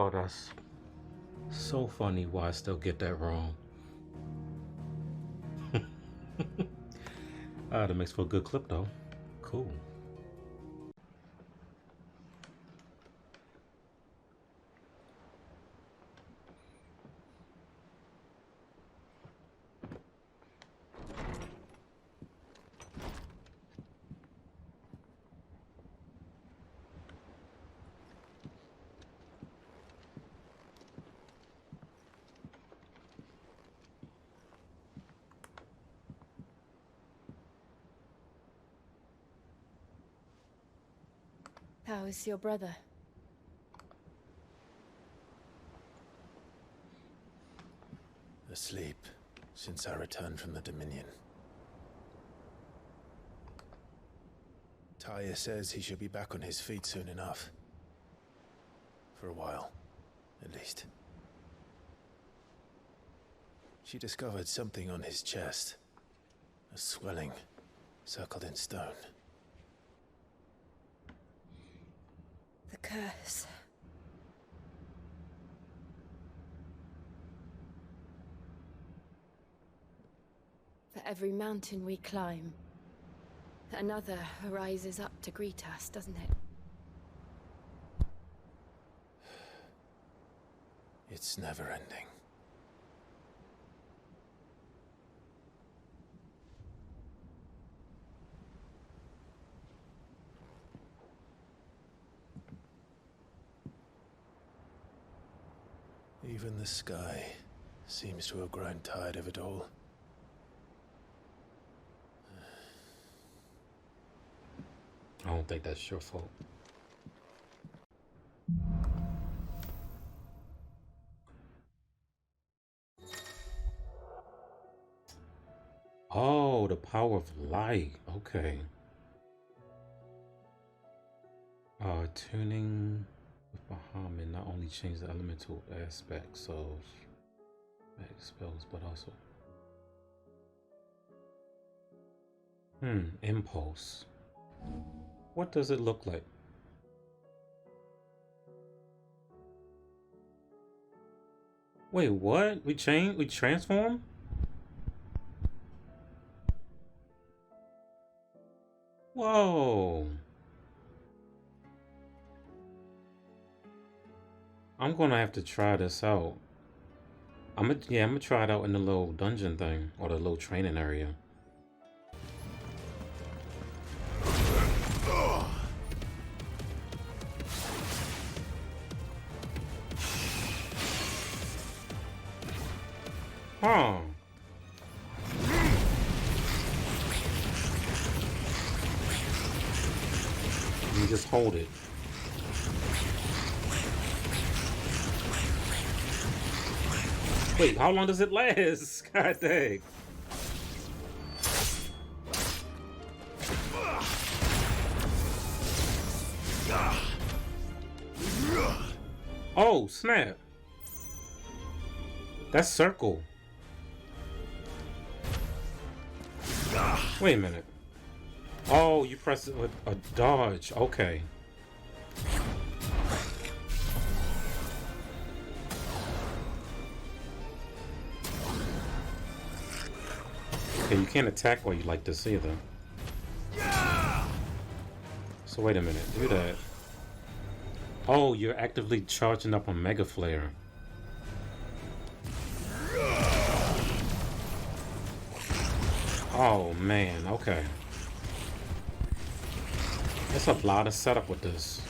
Oh, that's so funny why I still get that wrong. That makes for a good clip though. Cool. How is your brother? Asleep since I returned from the Dominion. Taya says he should be back on his feet soon enough. For a while, at least. She discovered something on his chest. A swelling, circled in stone. The curse. For every mountain we climb, another rises up to greet us, doesn't it? It's never ending. Even the sky seems to have grown tired of it all. I don't think that's your fault. Oh, the power of light. Okay. Tuning with Bahamut not only change the elemental aspects of magic spells, but also impulse. What does it look like? Wait, what? We transform? Whoa. I'm gonna have to try this out. I'm gonna try it out in the little dungeon thing or the little training area. Huh. You just hold it. Wait, how long does it last? God dang. Oh, snap. That's circle. Wait a minute. Oh, you press it with a dodge. Okay. Okay, you can't attack while you like this either. So wait a minute, do that. Oh, you're actively charging up on Mega Flare. Oh man, okay. There's a lot of setup with this.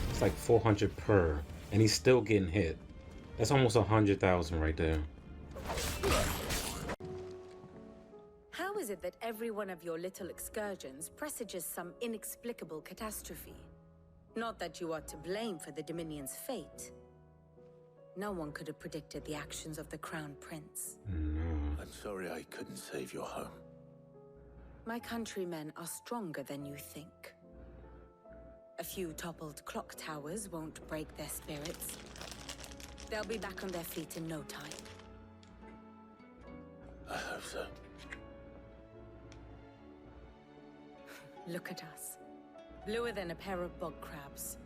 It's like 400 per, and he's still getting hit. That's almost 100,000 right there. How is it that every one of your little excursions presages some inexplicable catastrophe? Not that you are to blame for the Dominion's fate. No one could have predicted the actions of the Crown Prince. No. I'm sorry I couldn't save your home. My countrymen are stronger than you think. A few toppled clock towers won't break their spirits. They'll be back on their feet in no time. I hope so. Look at us. Bluer than a pair of bog crabs.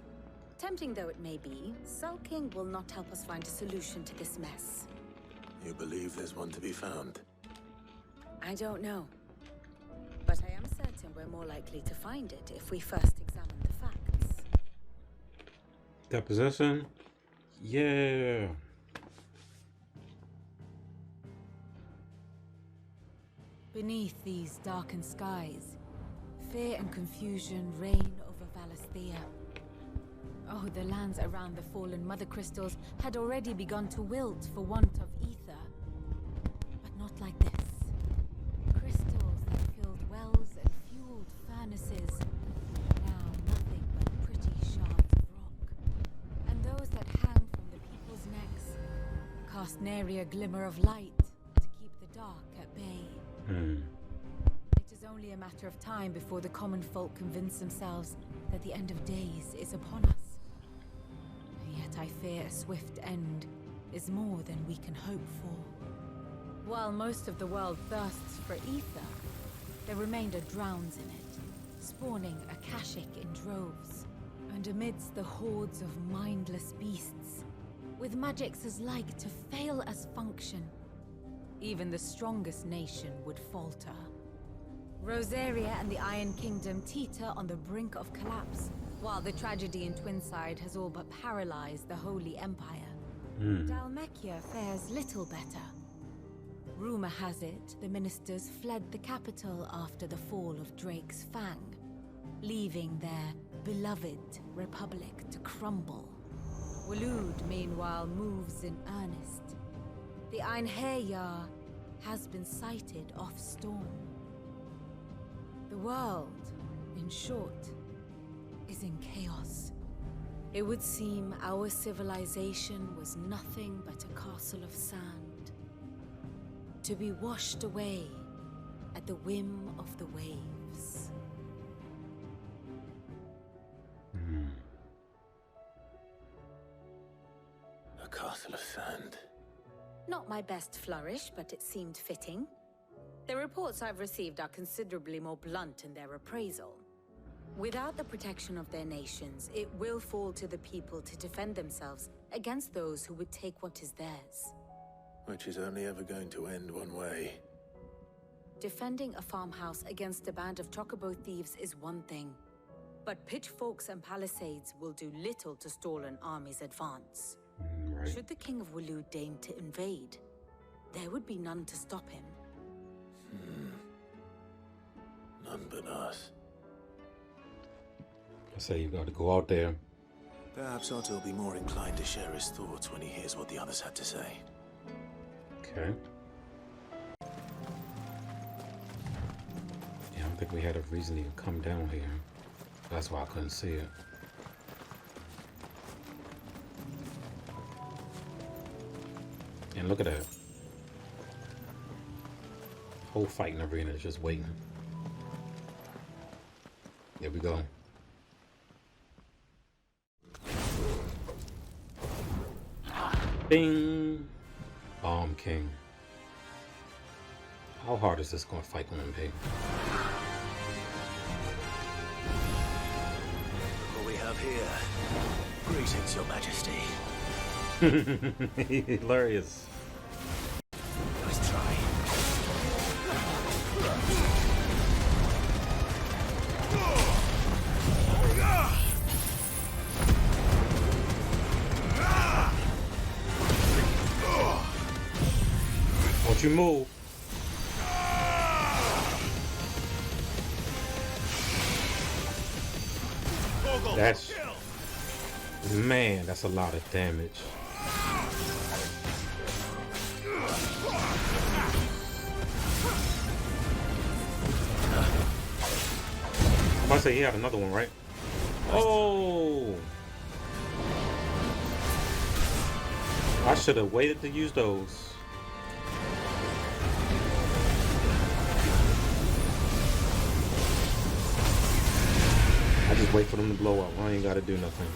Tempting though it may be, sulking will not help us find a solution to this mess. You believe there's one to be found? I don't know. But I am certain we're more likely to find it if we first examine the facts. Deposition? Yeah. Beneath these darkened skies, fear and confusion reign over Valisthea. Oh, the lands around the fallen mother crystals had already begun to wilt for want of ether. But not like this. Crystals that filled wells and fueled furnaces. Now nothing but pretty shards of rock. And those that hang from the people's necks cast nary a glimmer of light to keep the dark at bay. It is only a matter of time before the common folk convince themselves that the end of days is upon us. Yet I fear a swift end is more than we can hope for. While most of the world thirsts for ether, the remainder drowns in it, spawning Akashic in droves. And amidst the hordes of mindless beasts, with magics as like to fail as function, even the strongest nation would falter. Rosaria and the Iron Kingdom teeter on the brink of collapse, while the tragedy in Twinside has all but paralyzed the Holy Empire. Dalmekia fares little better. Rumor has it the ministers fled the capital after the fall of Drake's Fang, leaving their beloved republic to crumble. Waloed, meanwhile, moves in earnest. The Einherjar has been sighted off Storm. The world, in short, is in chaos. It would seem our civilization was nothing but a castle of sand, to be washed away at the whim of the waves. A castle of sand. Not my best flourish, but it seemed fitting. The reports I've received are considerably more blunt in their appraisal. Without the protection of their nations, it will fall to the people to defend themselves against those who would take what is theirs. Which is only ever going to end one way. Defending a farmhouse against a band of chocobo thieves is one thing, but pitchforks and palisades will do little to stall an army's advance. Right. Should the King of Waloed deign to invade, there would be none to stop him. None but us. I say you got to go out there. Perhaps Otto will be more inclined to share his thoughts when he hears what the others had to say. Okay. Yeah, I don't think we had a reason to even come down here. That's why I couldn't see it. And look at that. Whole fighting arena is just waiting. Here we go. Bing! Bomb King. How hard is this going to fight gonna be? What we have here. Greetings, Your Majesty. Hilarious. Nice try. Don't you move. That's... Man, that's a lot of damage. I say he had another one, right? Oh! I should have waited to use those. I just wait for them to blow up. I ain't gotta do nothing.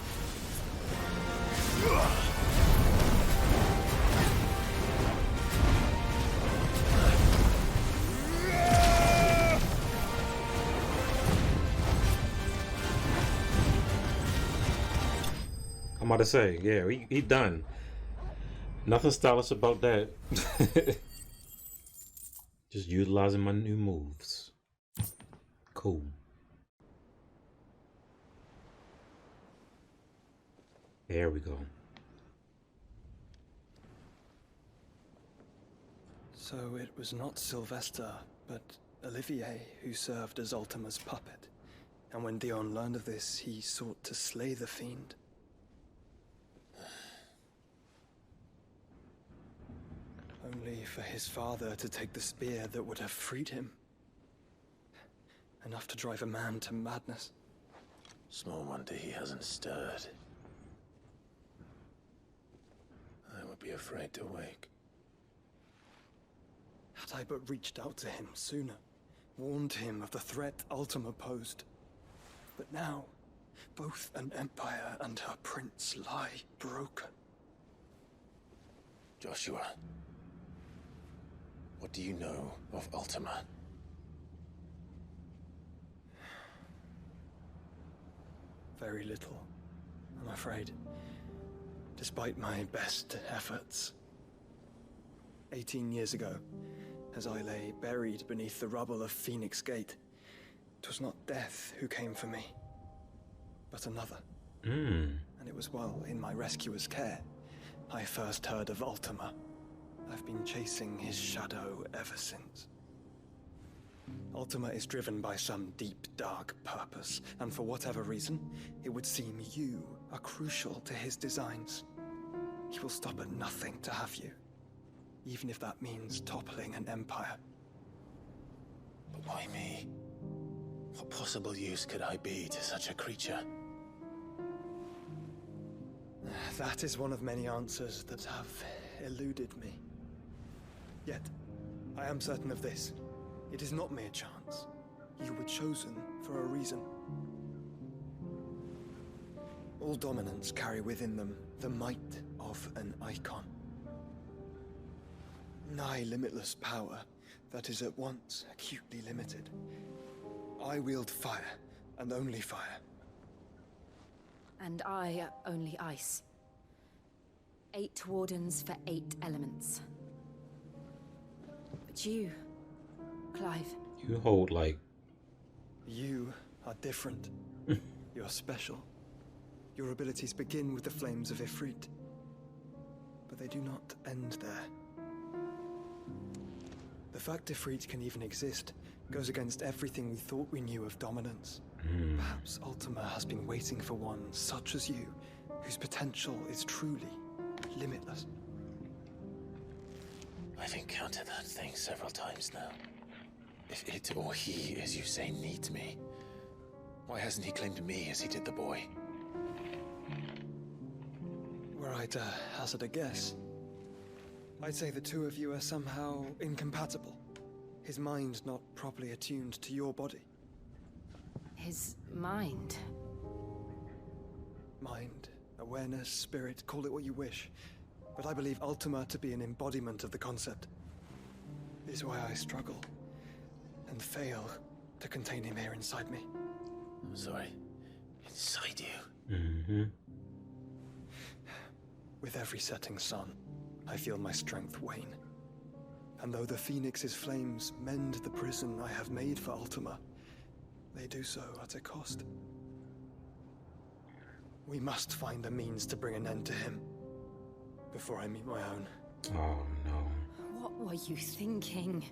I'm about to say, yeah, he done. Nothing stylish about that. Just utilizing my new moves. Cool. There we go. So it was not Sylvester, but Olivier who served as Ultima's puppet. And when Dion learned of this, he sought to slay the fiend. Only for his father to take the spear that would have freed him. Enough to drive a man to madness. Small wonder he hasn't stirred. I would be afraid to wake. Had I but reached out to him sooner, warned him of the threat Ultima posed. But now, both an empire and her prince lie broken. Joshua, what do you know of Ultima? Very little, I'm afraid. Despite my best efforts. 18 years ago, as I lay buried beneath the rubble of Phoenix Gate, 'twas not death who came for me, but another. And it was while in my rescuer's care I first heard of Ultima. I've been chasing his shadow ever since. Ultima is driven by some deep, dark purpose, and for whatever reason, it would seem you are crucial to his designs. He will stop at nothing to have you, even if that means toppling an empire. But why me? What possible use could I be to such a creature? That is one of many answers that have eluded me. Yet, I am certain of this. It is not mere chance. You were chosen for a reason. All dominants carry within them the might of an icon. Nigh limitless power that is at once acutely limited. I wield fire, and only fire. And I only ice. 8 wardens for 8 elements. But you, Clive. You hold like... You are different. You're special. Your abilities begin with the flames of Ifrit. But they do not end there. The fact Ifrit can even exist goes against everything we thought we knew of dominance. Perhaps Ultima has been waiting for one such as you, whose potential is truly limitless. I've encountered that thing several times now. If it or he, as you say, needs me, why hasn't he claimed me as he did the boy? Were I to hazard a guess, I'd say the two of you are somehow incompatible. His mind not properly attuned to your body. His mind. Mind, awareness, spirit, call it what you wish. But I believe Ultima to be an embodiment of the concept. This is why I struggle and fail to contain him here inside me. I'm sorry. Inside you? With every setting sun, I feel my strength wane. And though the Phoenix's flames mend the prison I have made for Ultima, they do so at a cost. We must find a means to bring an end to him before I meet my own. Oh, no. What were you thinking?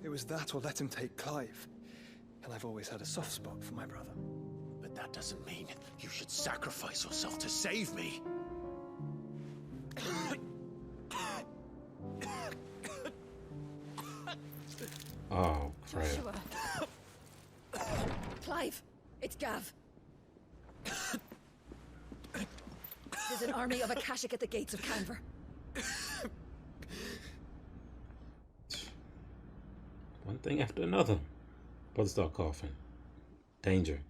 It was that or let him take Clive. And I've always had a soft spot for my brother. But that doesn't mean you should sacrifice yourself to save me. Oh, crap. Joshua. Clive, it's Gav. There's an army of Akashic at the gates of Canver. One thing after another. Brother start coughing. Danger.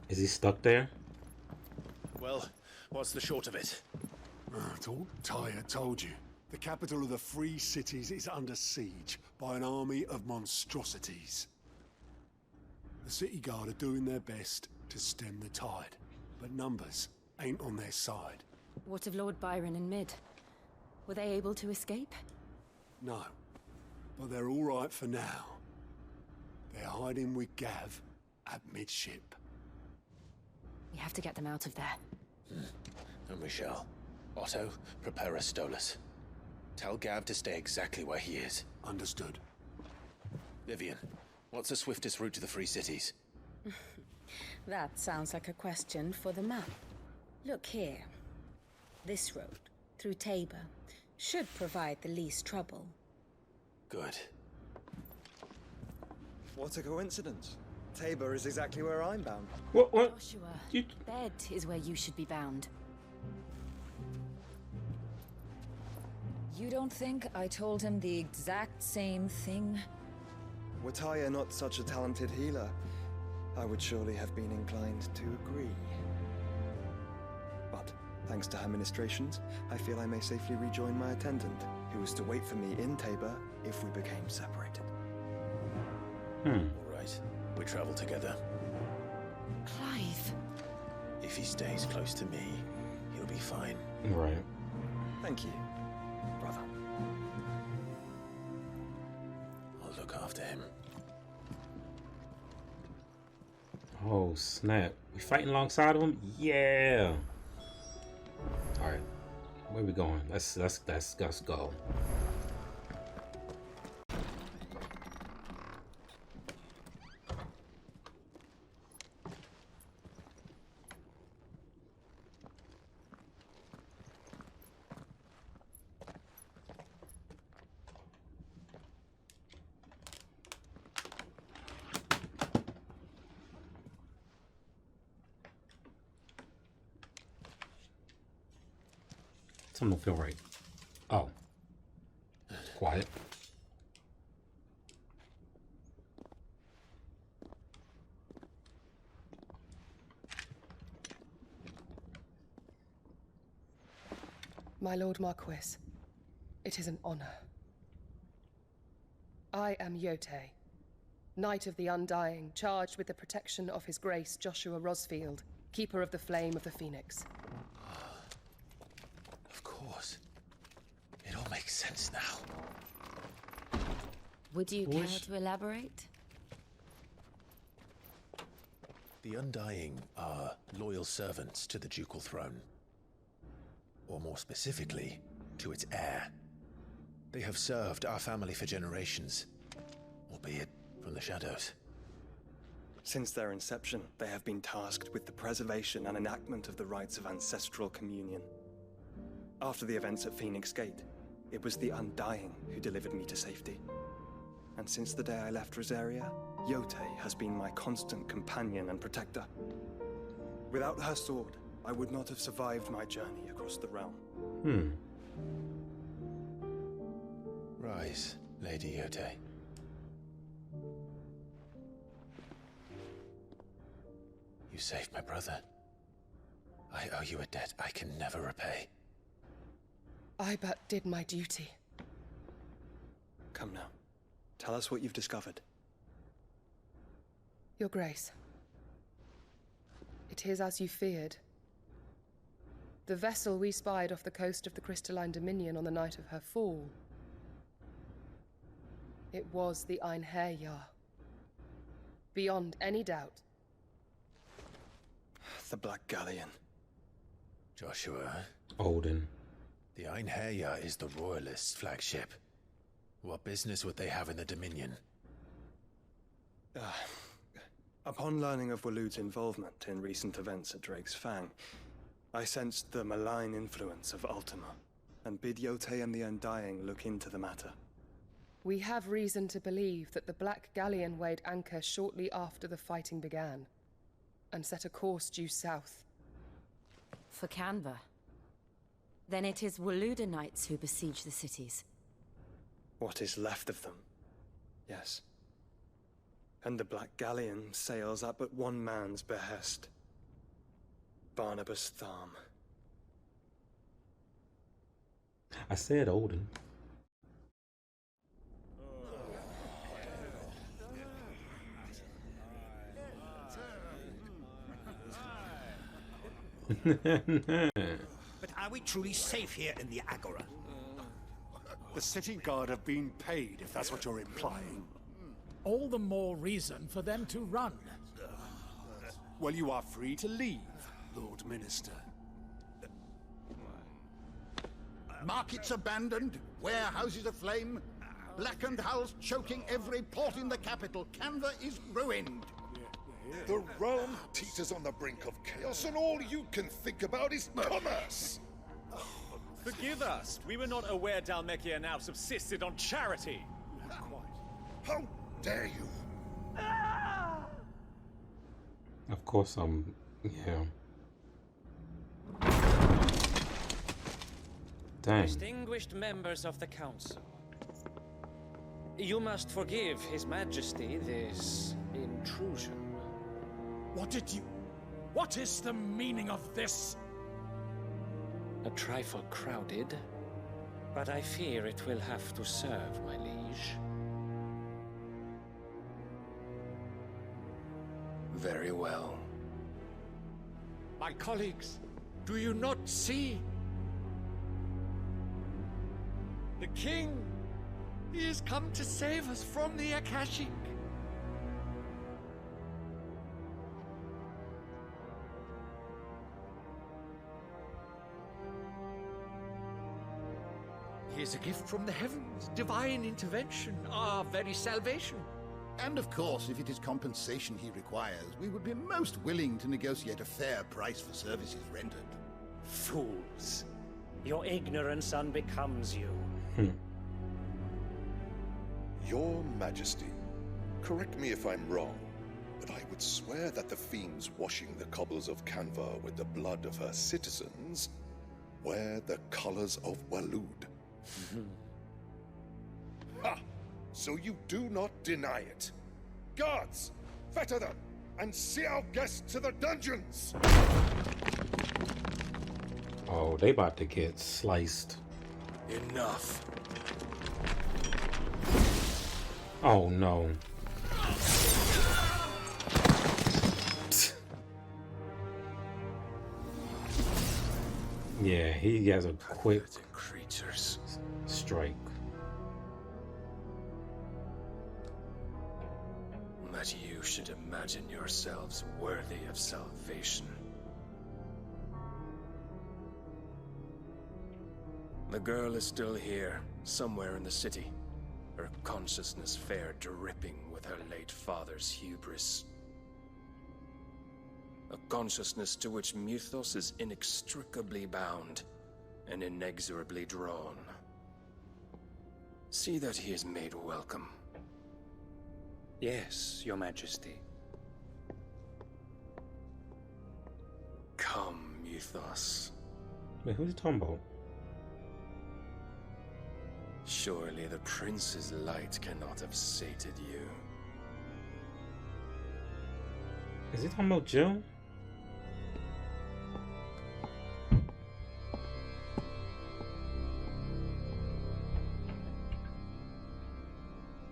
Is he stuck there? Well, what's the short of it? I thought Tyre told you. The capital of the Free Cities is under siege by an army of monstrosities. The city guard are doing their best to stem the tide, but numbers ain't on their side. What of Lord Byron and Mid? Were they able to escape? No, but they're all right for now. They're hiding with Gav at midship. We have to get them out of there. And we shall. Otto, prepare a Stolas. Tell Gav to stay exactly where he is. Understood. Vivian, what's the swiftest route to the Free Cities? That sounds like a question for the map. Look here. This road, through Tabor, should provide the least trouble. Good. What a coincidence. Tabor is exactly where I'm bound. What? Joshua, You... bed is where you should be bound. You don't think I told him the exact same thing? Were Tyre not such a talented healer, I would surely have been inclined to agree. But, thanks to her ministrations, I feel I may safely rejoin my attendant, who was to wait for me in Tabor if we became separated. All right, we travel together. Clive. If he stays close to me, he'll be fine. Right. Thank you, brother. I'll look after him. Oh snap! We fighting alongside of him? Yeah. All right. Where we going? Let's go. Something don't feel right. Oh. Quiet. My Lord Marquis, it is an honor. I am Jote, Knight of the Undying, charged with the protection of His Grace Joshua Rosfield, Keeper of the Flame of the Phoenix. Of course. It all makes sense now. Would you care to elaborate? The Undying are loyal servants to the ducal throne. Or more specifically, to its heir. They have served our family for generations, albeit from the shadows. Since their inception, they have been tasked with the preservation and enactment of the rites of ancestral communion. After the events at Phoenix Gate, it was the Undying who delivered me to safety. And since the day I left Rosaria, Jote has been my constant companion and protector. Without her sword, I would not have survived my journey across the realm. Rise, Lady Jote. You saved my brother. I owe you a debt I can never repay. I but did my duty. Come now. Tell us what you've discovered. Your Grace. It is as you feared. The vessel we spied off the coast of the Crystalline Dominion on the night of her fall. It was the Einherjar. Beyond any doubt. The Black Galleon. Joshua. Odin. The Einherjar is the Royalists' flagship. What business would they have in the Dominion? Upon learning of Waloed's involvement in recent events at Drake's Fang, I sensed the malign influence of Ultima, and bid Jote and the Undying look into the matter. We have reason to believe that the Black Galleon weighed anchor shortly after the fighting began. and set a course due south. For Canva. Then it is Waluda knights who besiege the cities. What is left of them? Yes. And the Black Galleon sails at but one man's behest. Barnabas Tharm. I said Odin. But are we truly safe here in the Agora? The city guard have been paid, if that's what you're implying. All the more reason for them to run. Well, you are free to leave, Lord Minister. Markets abandoned, warehouses aflame, blackened hulls choking every port in the capital. Canva is ruined. The realm teeters on the brink of chaos, and all you can think about is commerce! Forgive us. We were not aware Dhalmekia now subsisted on charity. How dare you? Of course, yeah. Dang. Distinguished members of the council, you must forgive His Majesty this intrusion. What is the meaning of this? A trifle crowded, but I fear it will have to serve, my liege. Very well. My colleagues, do you not see? The king! He has come to save us from the Akashic! He is a gift from the heavens, divine intervention, our very salvation. And of course, if it is compensation he requires, we would be most willing to negotiate a fair price for services rendered. Fools. Your ignorance unbecomes you. Your Majesty, correct me if I'm wrong, but I would swear that the fiends washing the cobbles of Canva with the blood of her citizens wear the colors of Walud. Ha! So you do not deny it. Guards, fetter them, and see our guests to the dungeons! Oh, they about to get sliced. Enough. Oh no. Yeah, he has a quick creatures. Strike. That you should imagine yourselves worthy of salvation. The girl is still here, somewhere in the city. Her consciousness fair dripping with her late father's hubris. A consciousness to which Mythos is inextricably bound and inexorably drawn. See that he is made welcome. Yes, Your Majesty. Come, Mythos. Wait, who's he talking about? Surely the prince's light cannot have sated you. Is he talking about Jill?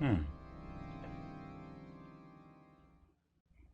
Hmm.